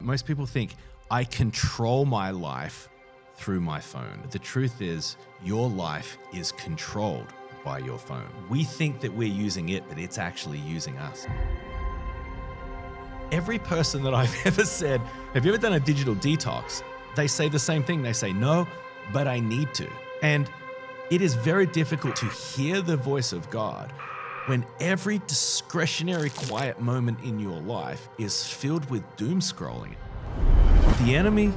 Most people think I control my life through my phone. The truth is your life is controlled by your phone. We think that we're using it, but it's actually using us. Every person that I've ever said, have you ever done a digital detox? They say the same thing. They say, no, but I need to. And it is very difficult to hear the voice of God when every discretionary quiet moment in your life is filled with doom scrolling. The enemy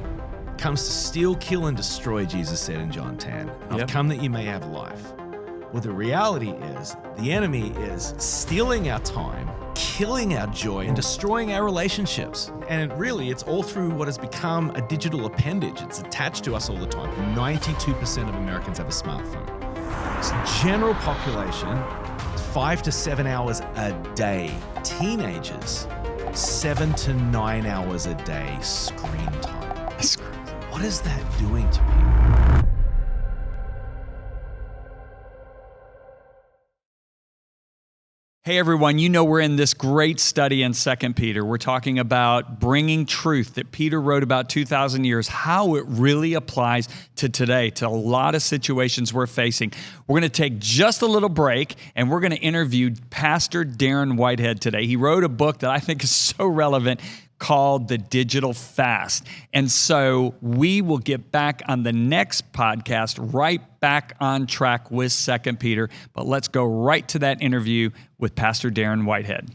comes to steal, kill, and destroy, Jesus said in John 10. I've come that you may have life. Well, the reality is the enemy is stealing our time, killing our joy, and destroying our relationships. And really, it's all through what has become a digital appendage. It's attached to us all the time. 92% of Americans have a smartphone. So general population, 5 to 7 hours a day. Teenagers, 7 to 9 hours a day screen time. What is that doing to people? Hey everyone, you know we're in this great study in 2 Peter. We're talking about bringing truth that Peter wrote about 2,000 years, how it really applies to today, to a lot of situations we're facing. We're going to take just a little break and we're going to interview Pastor Darren Whitehead today. He wrote a book that I think is so relevant called The Digital Fast. And so we will get back on the next podcast, right back on track with 2 Peter. But let's go right to that interview with Pastor Darren Whitehead.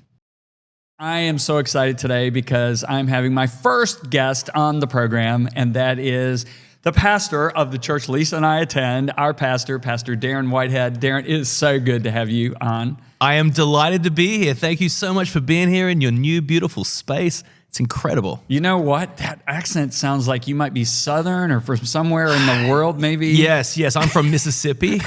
I am so excited today because I'm having my first guest on the program, and that is the pastor of the church Lisa and I attend, our pastor, Pastor Darren Whitehead. Darren, it is so good to have you on. I am delighted to be here. Thank you so much for being here in your new, beautiful space. It's incredible. You know what? That accent sounds like you might be Southern or from somewhere in the world, maybe. Yes. I'm from Mississippi.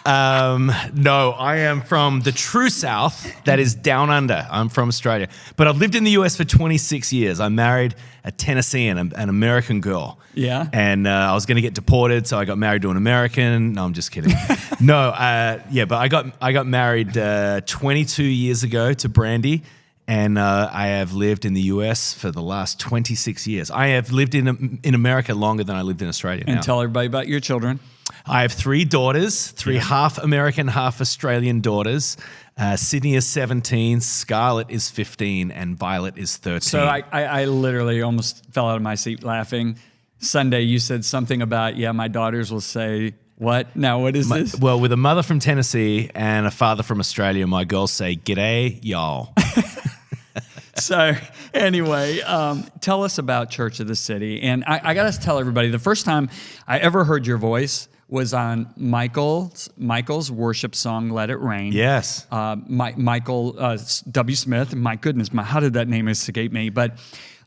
No, I am from the true South, that is down under. I'm from Australia. But I've lived in the US for 26 years. I married a Tennessean, an American girl. Yeah. And I was going to get deported, so I got married to an American. No, I'm just kidding. But I got married 22 years ago to Brandy. And I have lived in the US for the last 26 years. I have lived in America longer than I lived in Australia now. And tell everybody about your children. I have 3 daughters, 3 half American, half Australian daughters. Sydney is 17, Scarlett is 15, and Violet is 13. So I literally almost fell out of my seat laughing. Sunday, you said something about, my daughters will say, what? Now, what is this? Well, with a mother from Tennessee and a father from Australia, my girls say, g'day, y'all. So anyway, tell us about Church of the City. And I got to tell everybody, the first time I ever heard your voice was on Michael's worship song, Let It Rain. Yes. Michael W. Smith. My goodness, how did that name escape me? But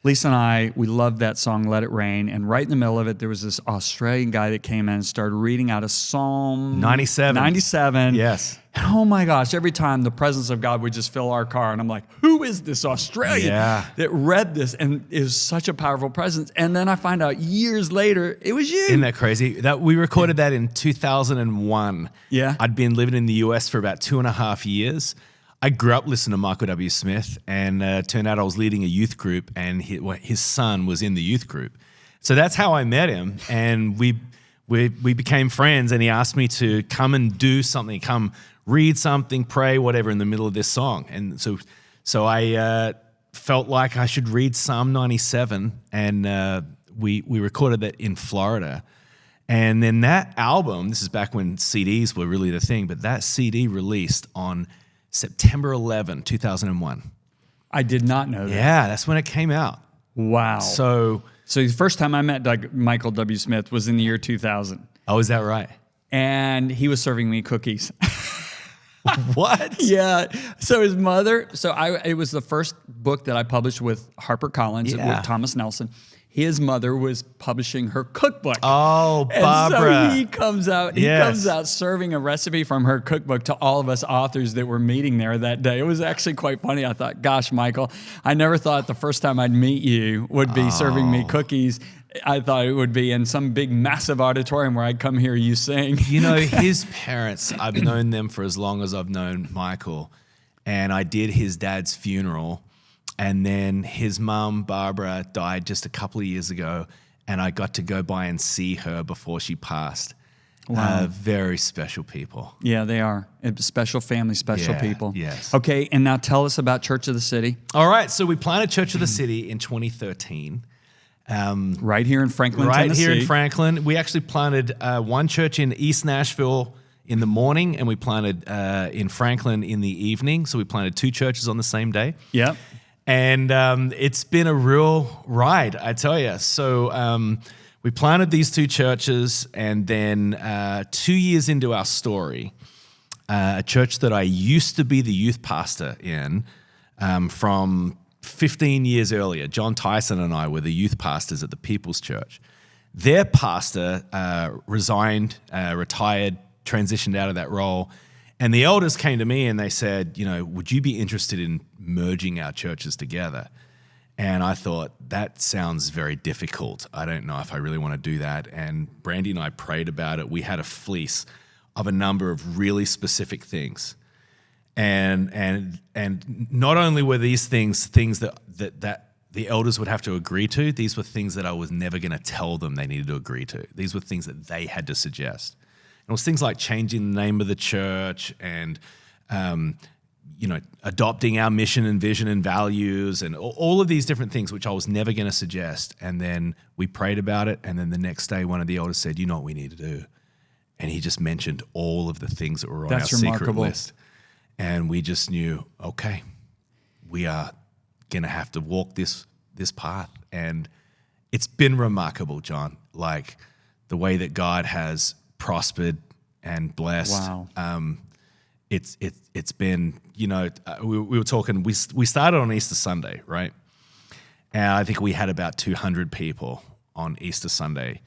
Lisa and I, we loved that song, Let It Rain. And right in the middle of it, there was this Australian guy that came in and started reading out of Psalm 97. Yes. And oh my gosh, every time the presence of God would just fill our car. And I'm like, who is this Australian that read this? And it was such a powerful presence. And then I find out years later, it was you. Isn't that crazy? We recorded that in 2001. Yeah. I'd been living in the US for about 2.5 years. I grew up listening to Michael W. Smith, and turned out I was leading a youth group, and his son was in the youth group. So that's how I met him, and we became friends, and he asked me to come and do something, come read something, pray, whatever, in the middle of this song. And so I felt like I should read Psalm 97, and we recorded that in Florida. And then that album, this is back when CDs were really the thing, but that CD released on September 11, 2001. I did not know that. Yeah, that's when it came out. Wow. So the first time I met Michael W. Smith was in the year 2000. Oh, is that right? And he was serving me cookies. What? Yeah. So his mother, it was the first book that I published with HarperCollins with Thomas Nelson. His mother was publishing her cookbook. Oh, Barbara. And so he comes out serving a recipe from her cookbook to all of us authors that were meeting there that day. It was actually quite funny. I thought, gosh, Michael, I never thought the first time I'd meet you would be serving me cookies. I thought it would be in some big, massive auditorium where I'd come hear you sing. You know, his parents, I've known them for as long as I've known Michael, and I did his dad's funeral And then his mum, Barbara, died just a couple of years ago, and I got to go by and see her before she passed. Wow. Very special people. Yeah, they are. Special family, special Yeah, people. yes. Okay, and now tell us about Church of the City. All right, so we planted Church of the City in 2013. Right here in Franklin, Right Tennessee. here in Franklin. We actually planted one church in East Nashville in the morning, and we planted in Franklin in the evening. So we planted 2 churches on the same day. Yep. And it's been a real ride, I tell you. So we planted these 2 churches, and then 2 years into our story, a church that I used to be the youth pastor in from 15 years earlier, John Tyson and I were the youth pastors at the People's Church. Their pastor resigned, retired, transitioned out of that role. And the elders came to me and they said, would you be interested in merging our churches together? And I thought, that sounds very difficult. I don't know if I really want to do that. And Brandy and I prayed about it. We had a fleece of a number of really specific things. And not only were these things that the elders would have to agree to, these were things that I was never going to tell them they needed to agree to. These were things that they had to suggest. And it was things like changing the name of the church and adopting our mission and vision and values and all of these different things, which I was never going to suggest. And then we prayed about it. And then the next day, one of the elders said, you know what we need to do? And he just mentioned all of the things that were on our secret list. And we just knew, okay, we are going to have to walk this path. And it's been remarkable, John, like the way that God has prospered and blessed. Wow. It's been, we were talking, we started on Easter Sunday, right? And I think we had about 200 people on Easter Sunday.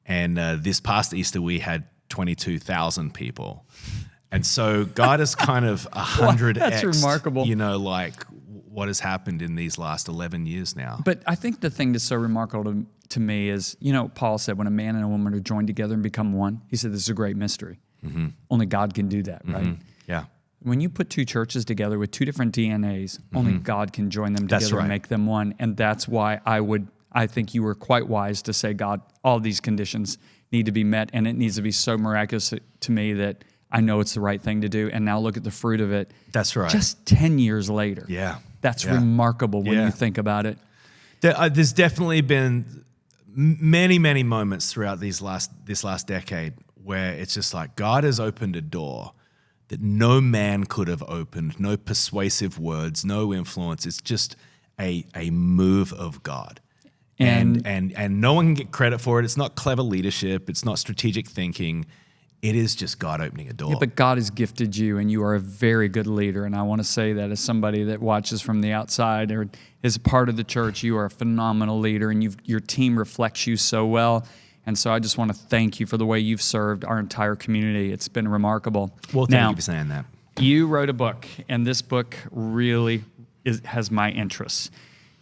And this past Easter, we had 22,000 people. And so God is kind of 100x. That's remarkable. Like what has happened in these last 11 years now. But I think the thing that's so remarkable to me is, Paul said when a man and a woman are joined together and become one, he said this is a great mystery. Mm-hmm. Only God can do that, right? Mm-hmm. Yeah. When you put 2 churches together with 2 different DNAs, only God can join them together That's right. and make them one. And that's why I think you were quite wise to say, God, all these conditions need to be met, and it needs to be so miraculous to me that I know it's the right thing to do. And now look at the fruit of it. That's right. Just 10 years later. Yeah. That's remarkable when you think about it. There's definitely been many, many moments throughout this last decade where it's just like God has opened a door that no man could have opened, no persuasive words, no influence. It's just a move of God. And no one can get credit for it. It's not clever leadership. It's not strategic thinking. It is just God opening a door. Yeah, but God has gifted you, and you are a very good leader. And I want to say that as somebody that watches from the outside or is a part of the church, you are a phenomenal leader, and your team reflects you so well. And so I just want to thank you for the way you've served our entire community. It's been remarkable. Well, thank you for saying that. You wrote a book, and this book really has my interests.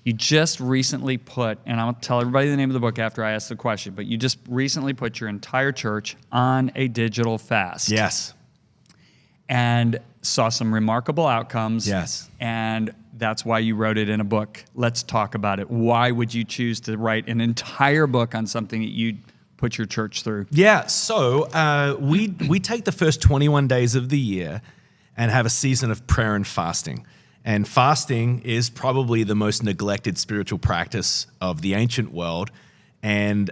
You just recently put, and I'll tell everybody the name of the book after I ask the question, but you just recently put your entire church on a digital fast. Yes. And saw some remarkable outcomes. Yes. And that's why you wrote it in a book. Let's talk about it. Why would you choose to write an entire book on something that you put your church through? Yeah, so we take the first 21 days of the year and have a season of prayer and fasting. And fasting is probably the most neglected spiritual practice of the ancient world. And,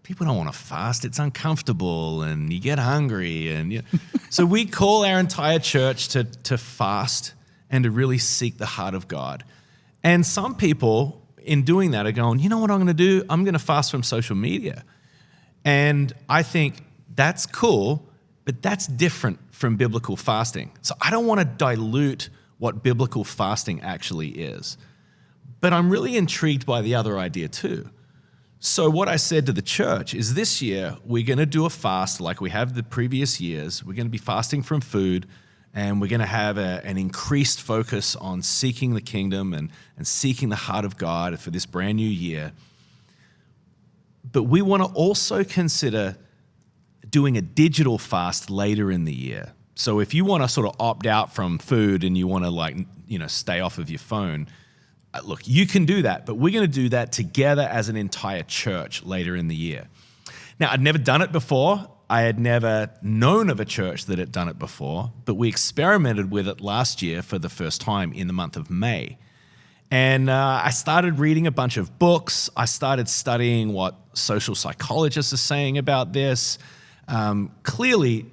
people don't want to fast. It's uncomfortable and you get hungry. And so we call our entire church to fast and to really seek the heart of God. And some people in doing that are going, you know what I'm going to do? I'm going to fast from social media. And I think that's cool, but that's different from biblical fasting. So I don't want to dilute what biblical fasting actually is. But I'm really intrigued by the other idea too. So what I said to the church is this year, we're going to do a fast like we have the previous years. We're going to be fasting from food, and we're going to have an increased focus on seeking the kingdom and seeking the heart of God for this brand new year. But we want to also consider doing a digital fast later in the year. So if you want to sort of opt out from food and you want to stay off of your phone, look, you can do that, but we're going to do that together as an entire church later in the year. Now, I'd never done it before. I had never known of a church that had done it before, but we experimented with it last year for the first time in the month of May. And I started reading a bunch of books. I started studying what social psychologists are saying about this. Clearly,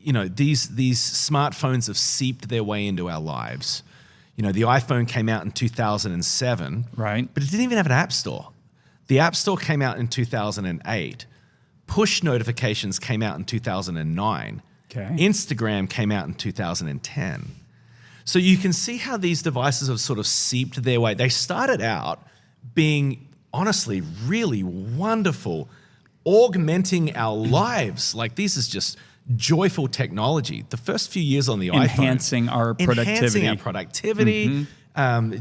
these smartphones have seeped their way into our lives. The iPhone came out in 2007, right? But it didn't even have an app store. The app store came out in 2008. Push notifications came out in 2009. Okay. Instagram came out in 2010. So you can see how these devices have sort of seeped their way. They started out being, honestly, really wonderful, augmenting our lives. Like, this is just joyful technology. The first few years on the iPhone. Enhancing our productivity.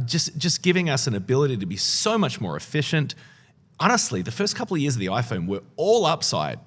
Just giving us an ability to be so much more efficient. Honestly, the first couple of years of the iPhone were all upside.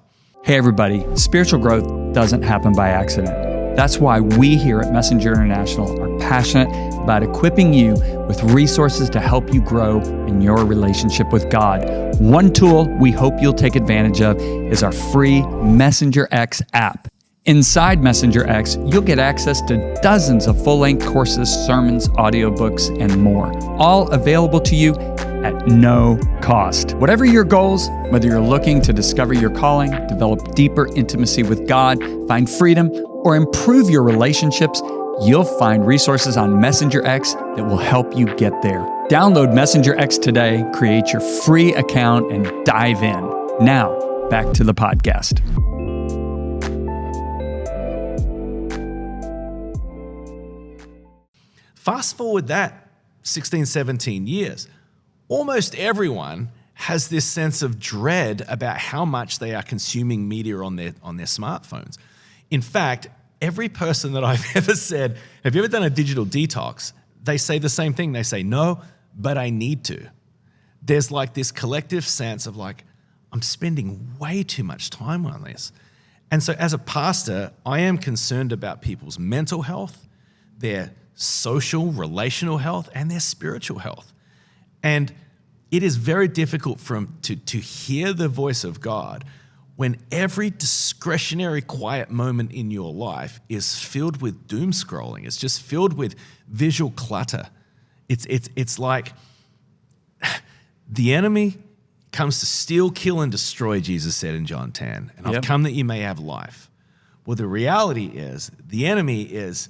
Hey everybody, spiritual growth doesn't happen by accident. That's why we here at Messenger International are passionate about equipping you with resources to help you grow in your relationship with God. One tool we hope you'll take advantage of is our free MessengerX app. Inside MessengerX, you'll get access to dozens of full-length courses, sermons, audiobooks, and more, all available to you at no cost. Whatever your goals, whether you're looking to discover your calling, develop deeper intimacy with God, find freedom, or improve your relationships, you'll find resources on MessengerX that will help you get there. Download MessengerX today, create your free account, and dive in. Now, back to the podcast. Fast forward that 16, 17 years. Almost everyone has this sense of dread about how much they are consuming media on their smartphones. In fact, every person that I've ever said, have you ever done a digital detox? They say the same thing. They say, no, but I need to. There's like this collective sense of like, I'm spending way too much time on this. And so as a pastor, I am concerned about people's mental health, their social, relational health, and their spiritual health. And it is very difficult to hear the voice of God when every discretionary quiet moment in your life is filled with doom scrolling. It's just filled with visual clutter. It's like the enemy comes to steal, kill, and destroy, Jesus said in John 10. And I've come that you may have life. Well, the reality is the enemy is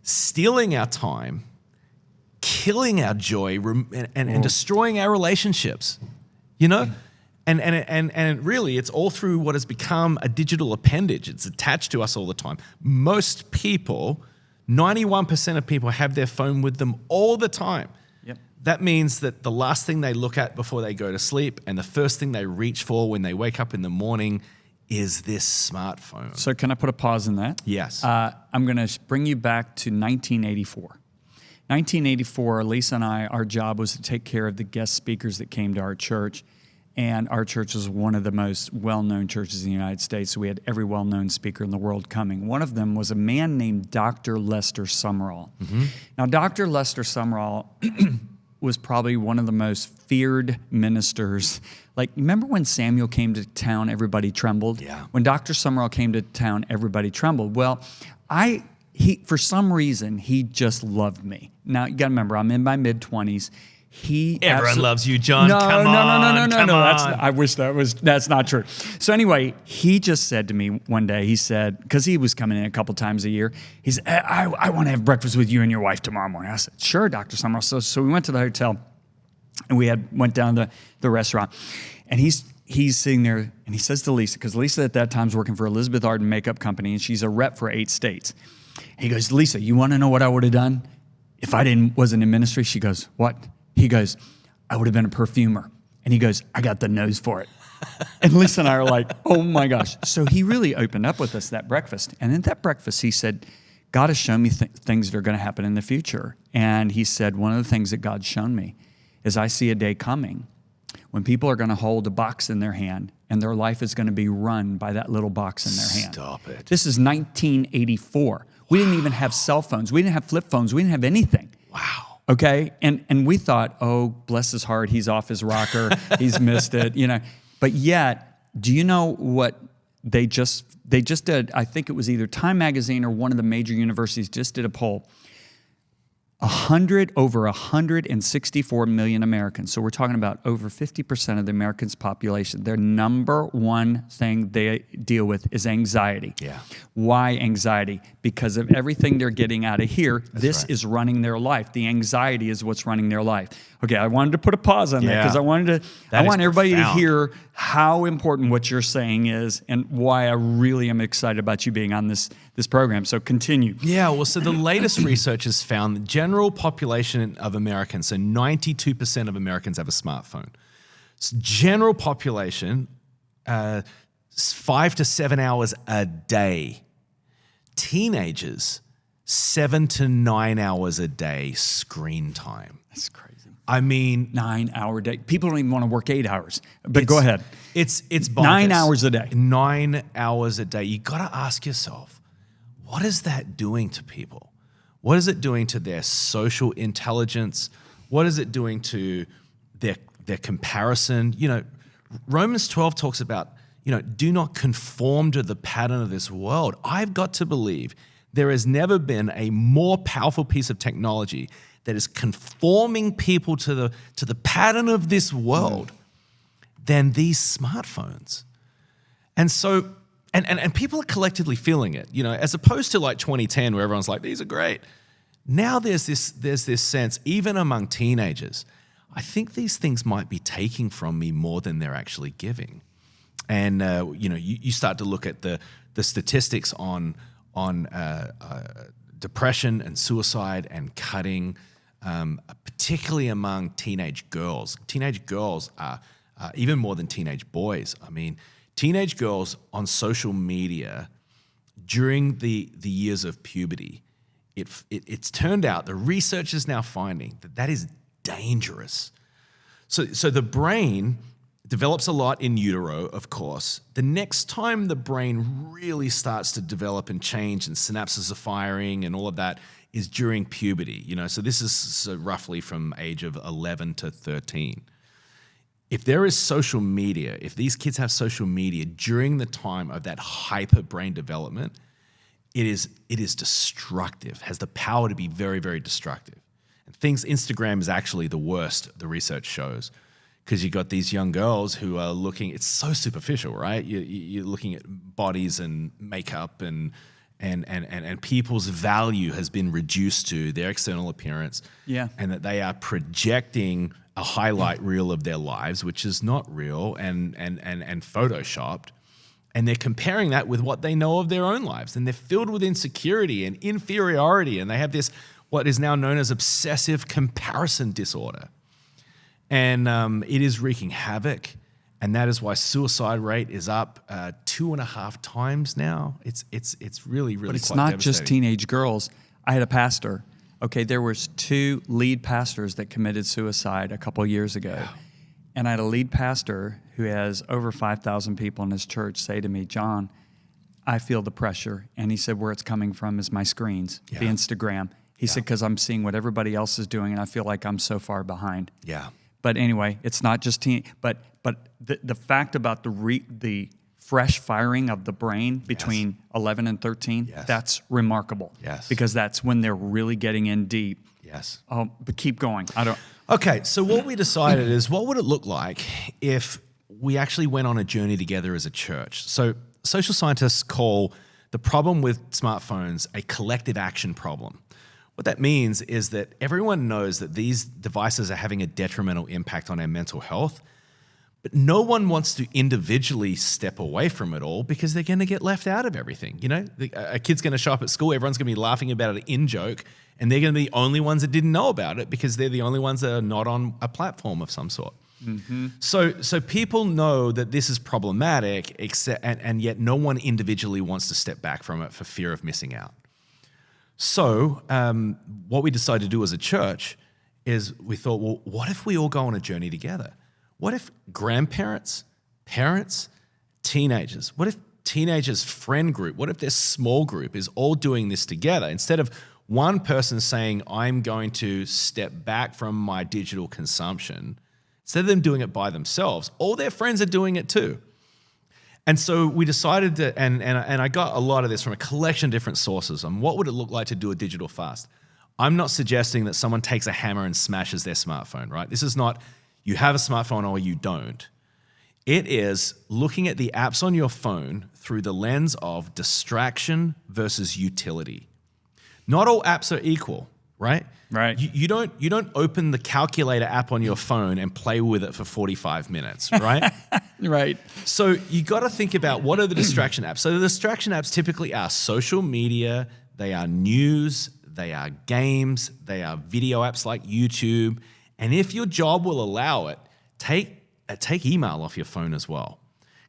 stealing our time, killing our joy, and destroying our relationships, And really, it's all through what has become a digital appendage. It's attached to us all the time. Most people, 91% of people have their phone with them all the time. Yep. That means that the last thing they look at before they go to sleep and the first thing they reach for when they wake up in the morning is this smartphone. So can I put a pause in that? Yes. I'm going to bring you back to 1984. 1984, Lisa and I, our job was to take care of the guest speakers that came to our church. And our church was one of the most well-known churches in the United States. So we had every well-known speaker in the world coming. One of them was a man named Dr. Lester Sumrall. Mm-hmm. Now, Dr. Lester Sumrall was probably one of the most feared ministers. Like, remember when Samuel came to town, everybody trembled? Yeah. When Dr. Sumrall came to town, everybody trembled. Well, for some reason, he just loved me. Now, you got to remember, I'm in my mid-20s. Everyone loves you, John. No. I wish that's not true. So anyway, he just said to me one day, he said, because he was coming in a couple times a year, he said, I want to have breakfast with you and your wife tomorrow morning. I said, sure, Dr. Sumrall. So we went to the hotel and we went down to the restaurant, and he's sitting there and he says to Lisa, because Lisa at that time was working for Elizabeth Arden Makeup Company and she's a rep for 8 states. He goes, Lisa, you want to know what I would have done if I wasn't in ministry? She goes, what? He goes, I would have been a perfumer. And he goes, I got the nose for it. And Lisa and I are like, oh my gosh. So he really opened up with us that breakfast. And at that breakfast, he said, God has shown me things that are going to happen in the future. And he said, one of the things that God's shown me is I see a day coming when people are going to hold a box in their hand and their life is going to be run by that little box in their hand. Stop it. This is 1984. We didn't even have cell phones. We didn't have flip phones. We didn't have anything. Wow. Okay. And we thought, oh, bless his heart, he's off his rocker. He's missed it, But yet, do you know what they just did? I think it was either Time Magazine or one of the major universities just did a poll. Over 164 million Americans. So we're talking about over 50% of the Americans' population. Their number one thing they deal with is anxiety. Yeah. Why anxiety? Because of everything they're getting out of here. This is running their life. The anxiety is what's running their life. Okay, I wanted to put a pause on that because I want everybody to hear how important what you're saying is and why I really am excited about you being on this program. So continue. Yeah, well, so the latest research has found the general population of Americans, so 92% of Americans have a smartphone. So general population, 5 to 7 hours a day. Teenagers, 7 to 9 hours a day screen time. That's crazy. I mean, 9-hour day. People don't even want to work 8 hours. But go ahead. It's bonkers. 9 hours a day. 9 hours a day. You got to ask yourself, what is that doing to people? What is it doing to their social intelligence? What is it doing to their comparison? Romans 12 talks about, do not conform to the pattern of this world. I've got to believe there has never been a more powerful piece of technology that is conforming people to the pattern of this world than these smartphones. And so, and people are collectively feeling it, as opposed to like 2010 where everyone's like, these are great. Now there's this sense, even among teenagers, I think these things might be taking from me more than they're actually giving. And, you start to look at the statistics on depression and suicide and cutting, particularly among teenage girls. Teenage girls are even more than teenage boys. I mean, teenage girls on social media during the years of puberty, it's turned out, the research is now finding that is dangerous. So the brain develops a lot in utero, of course. The next time the brain really starts to develop and change and synapses are firing and all of that is during puberty. So this is roughly from age of 11 to 13. If there is social media, if these kids have social media during the time of that hyper brain development, it is destructive, has the power to be very, very destructive. And Instagram is actually the worst, the research shows, because you got these young girls who are looking, it's so superficial, right? You're looking at bodies and makeup and people's value has been reduced to their external appearance. Yeah. And that they are projecting a highlight reel of their lives, which is not real and photoshopped. And they're comparing that with what they know of their own lives. And they're filled with insecurity and inferiority. And they have this, what is now known as obsessive comparison disorder. And it is wreaking havoc. And that is why suicide rate is up 2.5 times now. It's really, really But it's quite not devastating. just teenage girls. I had a pastor. Okay, there was 2 lead pastors that committed suicide a couple years ago. Yeah. And I had a lead pastor who has over 5,000 people in his church say to me, John, I feel the pressure. And he said, where it's coming from is my screens, the Instagram. He said, because I'm seeing what everybody else is doing and I feel like I'm so far behind. Yeah. But anyway, it's not just but the fact about the fresh firing of the brain between 11 and 13, that's remarkable. Yes. Because that's when they're really getting in deep. Yes. But keep going. Okay, so what we decided is, what would it look like if we actually went on a journey together as a church? So social scientists call the problem with smartphones a collective action problem. What that means is that everyone knows that these devices are having a detrimental impact on our mental health, but no one wants to individually step away from it all because they're going to get left out of everything. A kid's going to show up at school, everyone's going to be laughing about it in joke, and they're going to be the only ones that didn't know about it because they're the only ones that are not on a platform of some sort. Mm-hmm. So people know that this is problematic, and yet no one individually wants to step back from it for fear of missing out. So what we decided to do as a church is we thought, well, what if we all go on a journey together? What if grandparents, parents, teenagers, what if teenagers' friend group, what if their small group is all doing this together? Instead of one person saying, I'm going to step back from my digital consumption, instead of them doing it by themselves, all their friends are doing it too. And so we decided to, and I got a lot of this from a collection of different sources on what would it look like to do a digital fast. I'm not suggesting that someone takes a hammer and smashes their smartphone, right? This is not you have a smartphone or you don't. It is looking at the apps on your phone through the lens of distraction versus utility. Not all apps are equal, right? Right. You don't open the calculator app on your phone and play with it for 45 minutes, right? Right. So you got to think about what are the distraction apps. So the distraction apps typically are social media, they are news, they are games, they are video apps like YouTube. And if your job will allow it, take email off your phone as well.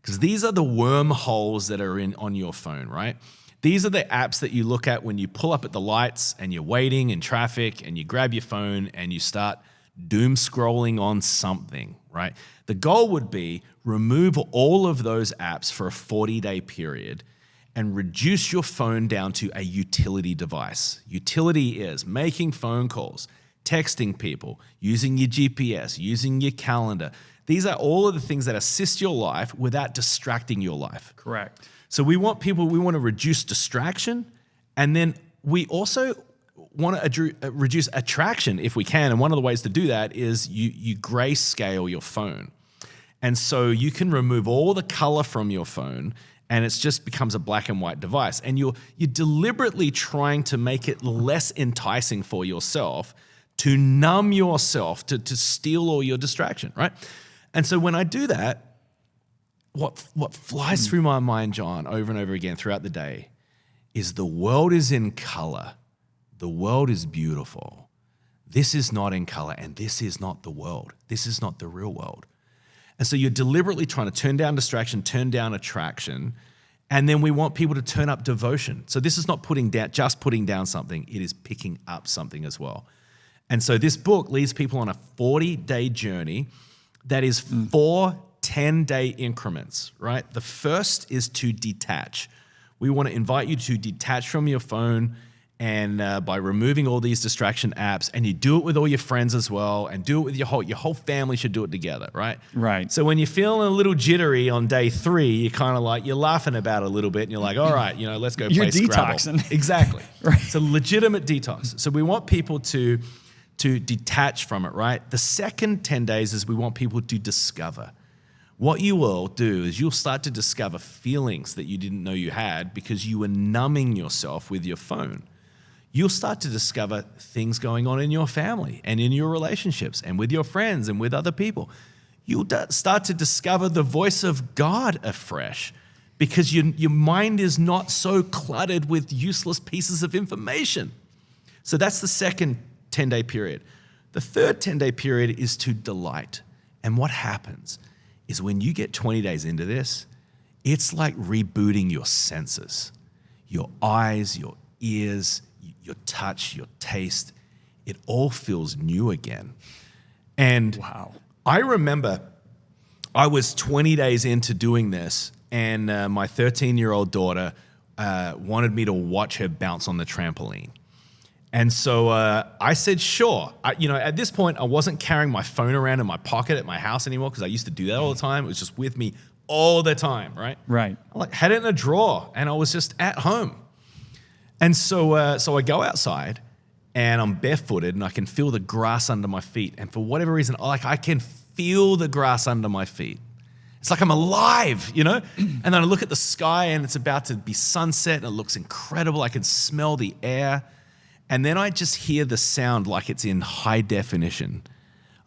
Because these are the wormholes that are on your phone, right? These are the apps that you look at when you pull up at the lights and you're waiting in traffic and you grab your phone and you start doom scrolling on something, right? The goal would be remove all of those apps for a 40-day period and reduce your phone down to a utility device. Utility is making phone calls, texting people, using your GPS, using your calendar. These are all of the things that assist your life without distracting your life. Correct. So we want to reduce distraction, and then we also want to reduce attraction if we can. And one of the ways to do that is you grayscale your phone. And so you can remove all the color from your phone, and it just becomes a black and white device. And you're deliberately trying to make it less enticing for yourself, to numb yourself, to steal all your distraction, right? And so when I do that, what flies through my mind, John, over and over again throughout the day is the world is in color. The world is beautiful. This is not in color, and this is not the world. This is not the real world. And so you're deliberately trying to turn down distraction, turn down attraction, and then we want people to turn up devotion. So this is not just putting down something, it is picking up something as well. And so this book leads people on a 40-day journey that is 4 10-day increments, right? The first is to detach. We want to invite you to detach from your phone, and by removing all these distraction apps, and you do it with all your friends as well, and do it with your whole family should do it together, right? Right. So when you're feeling a little jittery on day 3, you're kind of like, you're laughing about it a little bit, and you're like, all right, let's go play Scrabble. Detoxing. Exactly. Right. It's a legitimate detox. So we want people to detach from it, right? The second 10 days is we want people to discover. What you will do is you'll start to discover feelings that you didn't know you had because you were numbing yourself with your phone. You'll start to discover things going on in your family and in your relationships and with your friends and with other people. You'll start to discover the voice of God afresh because your mind is not so cluttered with useless pieces of information. So that's the second 10-day period. The third 10-day period is to delight. And what happens is when you get 20 days into this, it's like rebooting your senses. Your eyes, your ears, your touch, your taste, it all feels new again. And wow. I remember I was 20 days into doing this, and my 13-year-old daughter wanted me to watch her bounce on the trampoline. And so I said, sure. At this point, I wasn't carrying my phone around in my pocket at my house anymore because I used to do that all the time. It was just with me all the time, right? Right. I had it in a drawer, and I was just at home. And so I go outside, and I'm barefooted, and I can feel the grass under my feet. And for whatever reason, I can feel the grass under my feet. It's like I'm alive, And then I look at the sky, and it's about to be sunset, and it looks incredible. I can smell the air. And then I just hear the sound like it's in high definition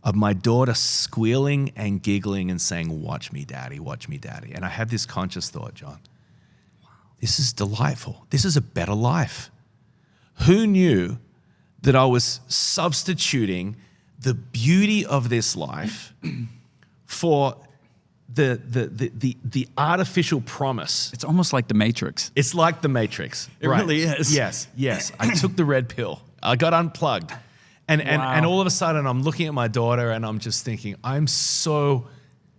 of my daughter squealing and giggling and saying, watch me, daddy, watch me, daddy. And I have this conscious thought, John, this is delightful. This is a better life. Who knew that I was substituting the beauty of this life for the artificial promise? It's almost like the Matrix. It's like the Matrix. It really is. Yes. I took the red pill. I got unplugged. And all of a sudden I'm looking at my daughter and I'm just thinking, I'm so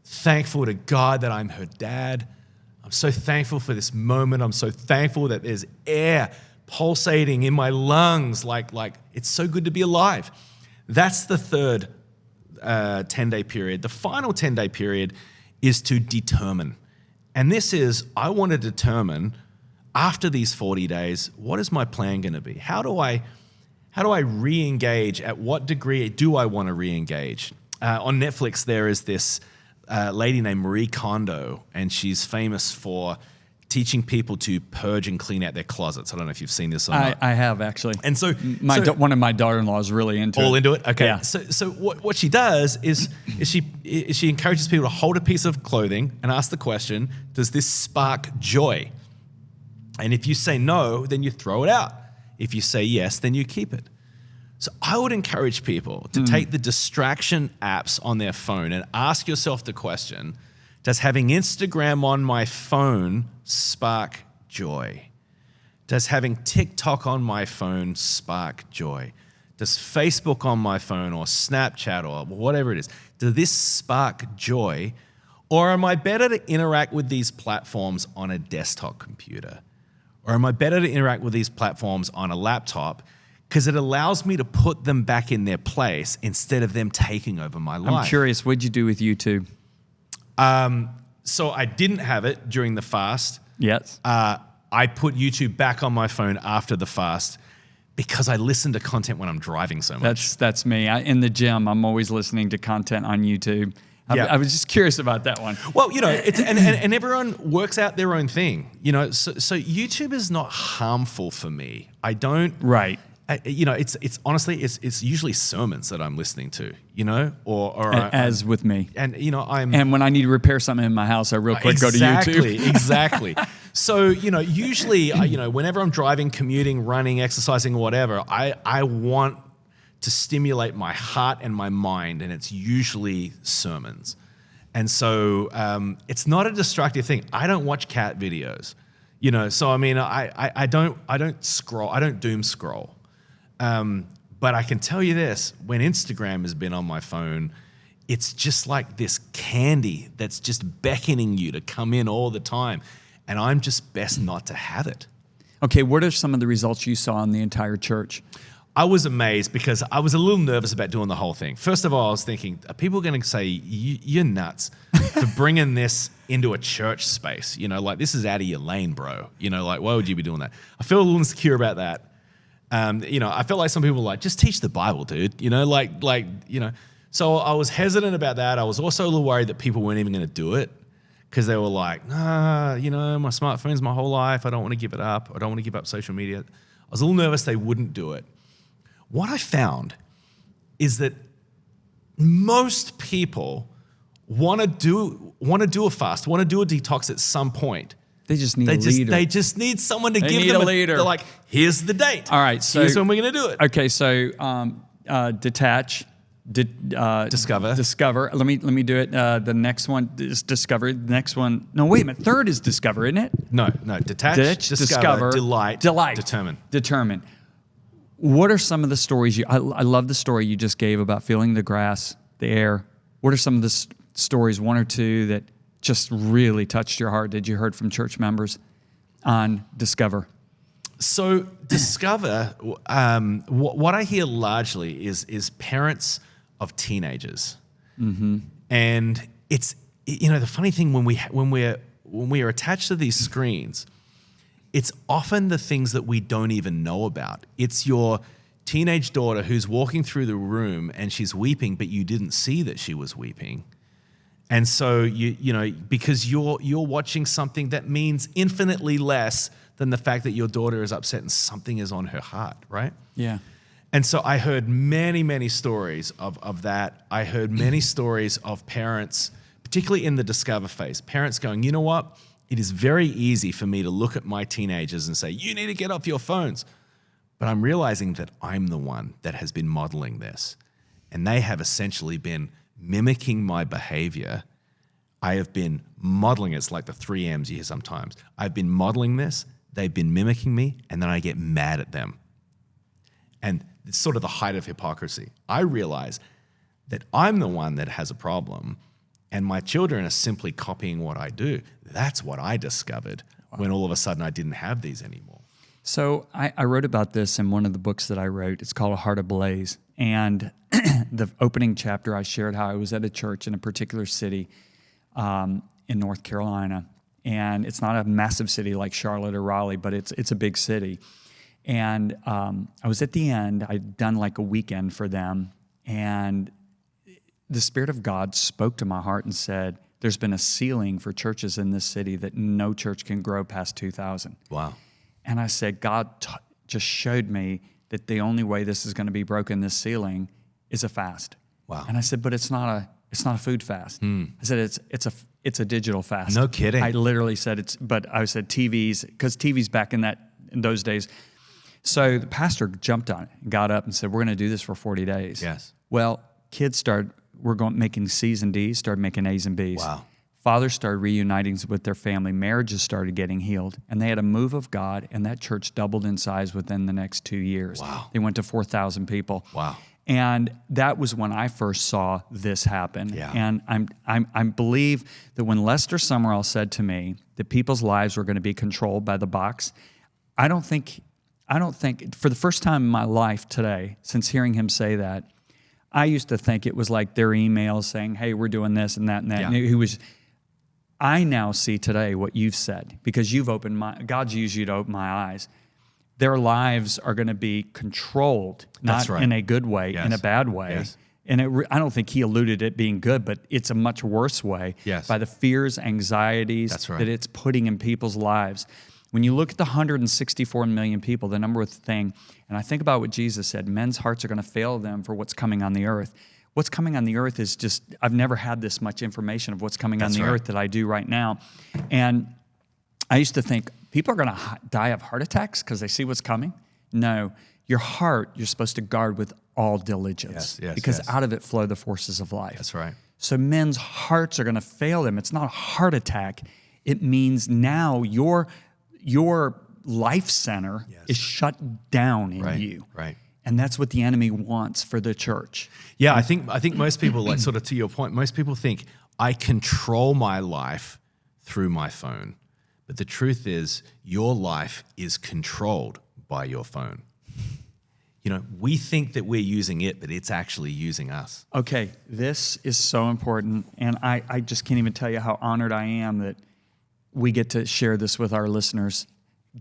thankful to God that I'm her dad. I'm so thankful for this moment. I'm so thankful that there's air pulsating in my lungs, like it's so good to be alive. That's the third 10-day period. The final 10-day period is to determine. And this is, I want to determine after these 40 days, what is my plan going to be? How do I re-engage? At what degree do I want to re-engage? On Netflix, there is this lady named Marie Kondo, and she's famous for teaching people to purge and clean out their closets. I don't know if you've seen this or not. I have, actually. And so, one of my daughter-in-laws is really into all it. into it? Okay. Yeah. So what she does is she encourages people to hold a piece of clothing and ask the question, does this spark joy? And if you say no, then you throw it out. If you say yes, then you keep it. So I would encourage people to take the distraction apps on their phone and ask yourself the question, does having Instagram on my phone spark joy? Does having TikTok on my phone spark joy? Does Facebook on my phone or Snapchat or whatever it is, does this spark joy? Or am I better to interact with these platforms on a desktop computer? Or am I better to interact with these platforms on a laptop because it allows me to put them back in their place instead of them taking over my life? I'm curious, what'd you do with YouTube? So I didn't have it during the fast. Yes. I put YouTube back on my phone after the fast because I listen to content when I'm driving so much. That's me. In the gym, I'm always listening to content on YouTube. I was just curious about that one. Well, it's and everyone works out their own thing. So YouTube is not harmful for me. I don't. Right. It's honestly it's usually sermons that I'm listening to. As with me. And And when I need to repair something in my house, I real quick go to YouTube. Exactly. So usually whenever I'm driving, commuting, running, exercising, or whatever, I want to stimulate my heart and my mind, and it's usually sermons. And so it's not a destructive thing. I don't watch cat videos, So I don't scroll. I don't doom scroll. But I can tell you this: when Instagram has been on my phone, it's just like this candy that's just beckoning you to come in all the time, and I'm just best not to have it. Okay, what are some of the results you saw in the entire church? I was amazed because I was a little nervous about doing the whole thing. First of all, I was thinking, are people going to say, you're nuts for bringing this into a church space? This is out of your lane, bro. Why would you be doing that? I feel a little insecure about that. I felt like some people were like, just teach the Bible, dude. So I was hesitant about that. I was also a little worried that people weren't even going to do it because they were like, my smartphone's my whole life. I don't want to give it up. I don't want to give up social media. I was a little nervous they wouldn't do it. What I found is that most people want to do a fast, want to do a detox at some point. They just need a leader. They just need someone to give need them a leader. They're like, here's the date. All right, so here's when we're going to do it. Okay, so detach, discover. Let me do it. The next one is discover. The next one. No, wait a minute. Third is discover, isn't it? No. Detach, discover, delight, determine. What are some of the stories I love the story you just gave about feeling the grass, the air. What are some of the stories, one or two, that just really touched your heart that you heard from church members on discover? So discover, what I hear largely is parents of teenagers, and it's the funny thing when we are attached to these screens, it's often the things that we don't even know about. It's your teenage daughter who's walking through the room and she's weeping, but you didn't see that she was weeping. And so because you're watching something that means infinitely less than the fact that your daughter is upset and something is on her heart, right? Yeah. And so I heard many, many stories of that. I heard many stories of parents, particularly in the discover phase, parents going, you know what? It is very easy for me to look at my teenagers and say, you need to get off your phones. But I'm realizing that I'm the one that has been modeling this. And they have essentially been mimicking my behavior. I have been modeling it. It's like the 3 M's you hear sometimes. I've been modeling this. They've been mimicking me. And then I get mad at them. And it's sort of the height of hypocrisy. I realize that I'm the one that has a problem. And my children are simply copying what I do. That's what I discovered when all of a sudden I didn't have these anymore. So I wrote about this in one of the books that I wrote. It's called A Heart Ablaze. And the opening chapter, I shared how I was at a church in a particular city in North Carolina. And it's not a massive city like Charlotte or Raleigh, but it's a big city. And I was at the end. I'd done like a weekend for them. And the Spirit of God spoke to my heart and said, there's been a ceiling for churches in this city that no church can grow past 2,000. Wow. And I said, God just showed me that the only way this is going to be broken, this ceiling, is a fast. Wow. And I said, but it's not a food fast. I said, it's a digital fast. No kidding. I literally said I said TVs, because TVs back in those days. So the pastor jumped on it, got up and said, we're going to do this for 40 days. Yes. Well, kids making C's and D's, started making A's and B's. Wow. Fathers started reuniting with their family. Marriages started getting healed. And they had a move of God, and that church doubled in size within the next 2 years. Wow. They went to 4,000 people. Wow. And that was when I first saw this happen. Yeah. And I believe that when Lester Sumrall said to me that people's lives were going to be controlled by the box, I don't think for the first time in my life today, since hearing him say that, I used to think it was like their emails saying, hey, we're doing this and that and that. Yeah. And I now see today what you've said, because God's used you to open my eyes. Their lives are going to be controlled, not in a good way, in a bad way. Yes. And I don't think he alluded it being good, but it's a much worse way by the fears, anxieties that it's putting in people's lives. When you look at the 164 million people, the number of thing, and I think about what Jesus said, men's hearts are going to fail them for what's coming on the earth. What's coming on the earth is just, I've never had this much information of what's coming on the earth that I do right now. And I used to think, people are going to die of heart attacks because they see what's coming. No, your heart, you're supposed to guard with all diligence, because out of it flow the forces of life. That's right. So men's hearts are going to fail them. It's not a heart attack. It means now your life center is shut down in you. Right. And that's what the enemy wants for the church. Yeah, I think most people, like sort of to your point, most people think I control my life through my phone. But the truth is your life is controlled by your phone. You know, we think that we're using it, but it's actually using us. Okay, this is so important. And I just can't even tell you how honored I am that we get to share this with our listeners.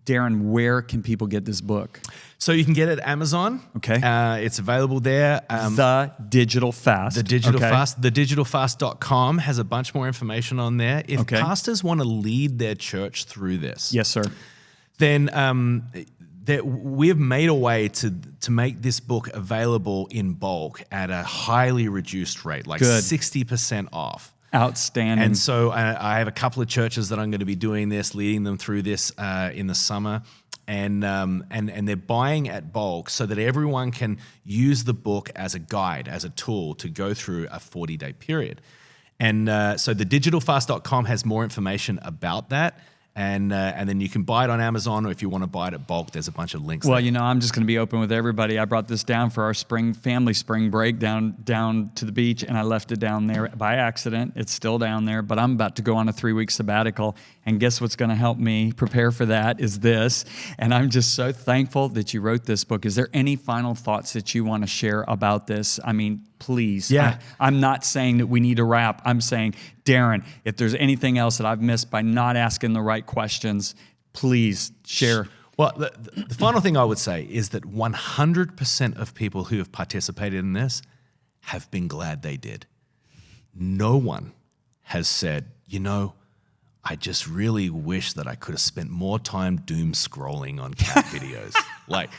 Darren, where can people get this book? So you can get it at Amazon. Okay. It's available there. The Digital Fast. The Digital Fast. TheDigitalFast.com has a bunch more information on there. If pastors want to lead their church through this, yes, sir, then we've made a way to make this book available in bulk at a highly reduced rate, like 60% off. Outstanding. And so I have a couple of churches that I'm going to be doing this, leading them through this in the summer. And they're buying at bulk so that everyone can use the book as a guide, as a tool to go through a 40-day period. And so the digitalfast.com has more information about that. And then you can buy it on Amazon, or if you want to buy it at bulk, there's a bunch of links Well, there. you know, I'm just going to be open with everybody. I brought this down for our family spring break down to the beach, and I left it down there by accident. It's still down there, but I'm about to go on a 3-week sabbatical, and guess what's going to help me prepare for that is this. And I'm just so thankful that you wrote this book. Is there any final thoughts that you want to share about this? I mean, please. Yeah. I'm not saying that we need to wrap. I'm saying, Darren, if there's anything else that I've missed by not asking the right questions, please share. Well, the final thing I would say is that 100% of people who have participated in this have been glad they did. No one has said, you know, I just really wish that I could have spent more time doom scrolling on cat videos. Like,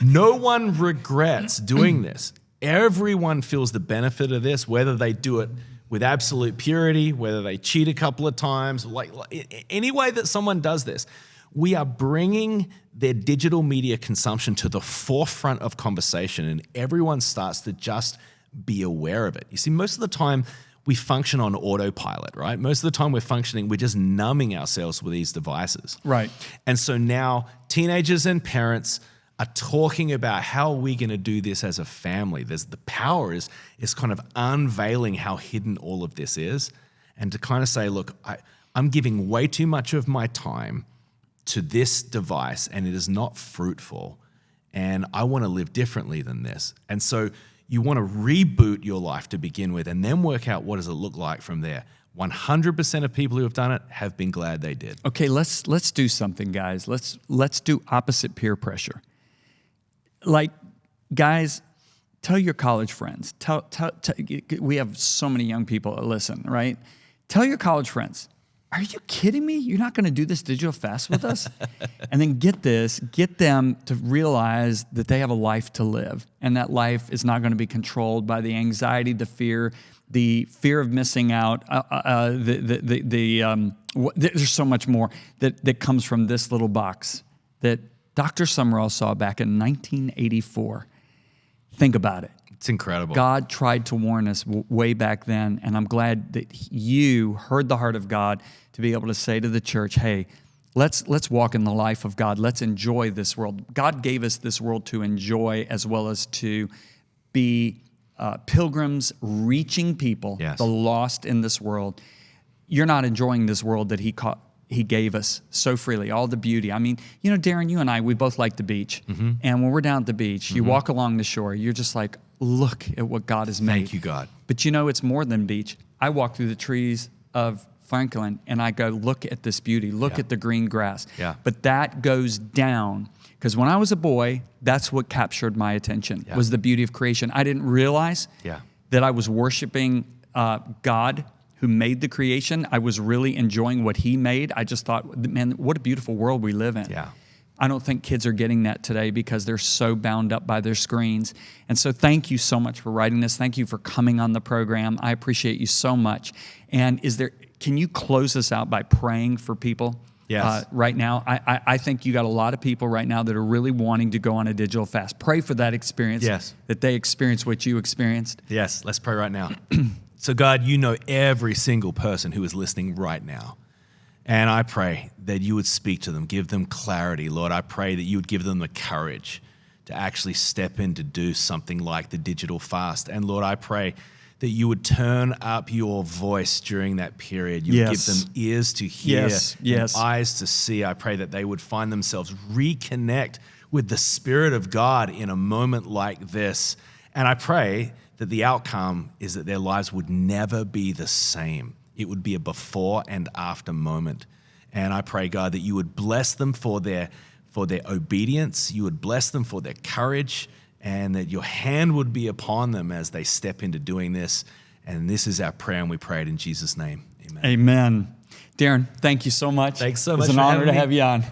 no one regrets doing this. Everyone feels the benefit of this, whether they do it with absolute purity, whether they cheat a couple of times, like any way that someone does this. We are bringing their digital media consumption to the forefront of conversation, and everyone starts to just be aware of it. You see, most of the time we function on autopilot, right? Most of the time we're just numbing ourselves with these devices. Right. And so now teenagers and parents are talking about how are we going to do this as a family. There's the power is kind of unveiling how hidden all of this is, and to kind of say, look, I'm giving way too much of my time to this device and it is not fruitful, and I want to live differently than this. And so you want to reboot your life to begin with and then work out what does it look like from there. 100% of people who have done it have been glad they did. Okay, let's do something, guys. Let's do opposite peer pressure. Like, guys, tell your college friends. We have so many young people that listen, right? Tell your college friends, are you kidding me? You're not going to do this digital fast with us? And then get them to realize that they have a life to live, and that life is not going to be controlled by the anxiety, the fear of missing out. There's so much more that comes from this little box that Dr. Sumrall saw back in 1984. Think about it. It's incredible. God tried to warn us way back then, and I'm glad that you heard the heart of God to be able to say to the church, hey, let's walk in the life of God. Let's enjoy this world. God gave us this world to enjoy as well as to be pilgrims reaching people, yes, the lost in this world. You're not enjoying this world that He gave us so freely, all the beauty. I mean, you know, Darren, you and I, we both like the beach. Mm-hmm. And when we're down at the beach, you walk along the shore, you're just like, look at what God has made. Thank you, God. But you know, it's more than beach. I walk through the trees of Franklin and I go, look at this beauty. Look at the green grass. Yeah. But that goes down. Because when I was a boy, that's what captured my attention, was the beauty of creation. I didn't realize that I was worshiping God who made the creation. I was really enjoying what He made. I just thought, man, what a beautiful world we live in. Yeah. I don't think kids are getting that today because they're so bound up by their screens. And so thank you so much for writing this. Thank you for coming on the program. I appreciate you so much. And can you close this out by praying for people? Yes. Right now, I think you got a lot of people right now that are really wanting to go on a digital fast. Pray for that experience. Yes. That they experience what you experienced. Yes. Let's pray right now. So God, you know every single person who is listening right now. And I pray that you would speak to them, give them clarity. Lord, I pray that you would give them the courage to actually step in to do something like the digital fast. And Lord, I pray that you would turn up your voice during that period. You would give them ears to hear, and eyes to see. I pray that they would find themselves reconnect with the Spirit of God in a moment like this. And I pray that the outcome is that their lives would never be the same. It would be a before and after moment. And I pray, God, that you would bless them for their obedience. You would bless them for their courage, and that your hand would be upon them as they step into doing this. And this is our prayer, and we pray it in Jesus' name. Amen. Amen. Darren, thank you so much. Thanks so much. It was an honor to have you on.